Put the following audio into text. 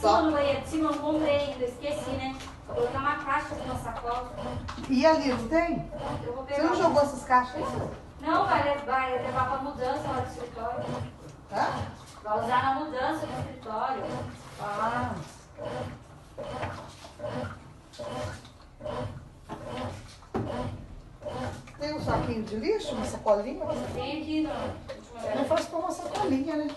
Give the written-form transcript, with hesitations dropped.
cima, Só. no banheiro de cima, eu não comprei ainda, esqueci, né? Vou colocar uma caixa aqui na sacola. E ali, não tem? Eu vou Você pegar. não jogou essas caixas aí? Não, vai levar pra mudança lá do escritório. Hã? Vai usar na mudança do escritório. Ah. Tem um saquinho de lixo, uma sacolinha? Tem aqui no último Não faz com uma sacolinha, né?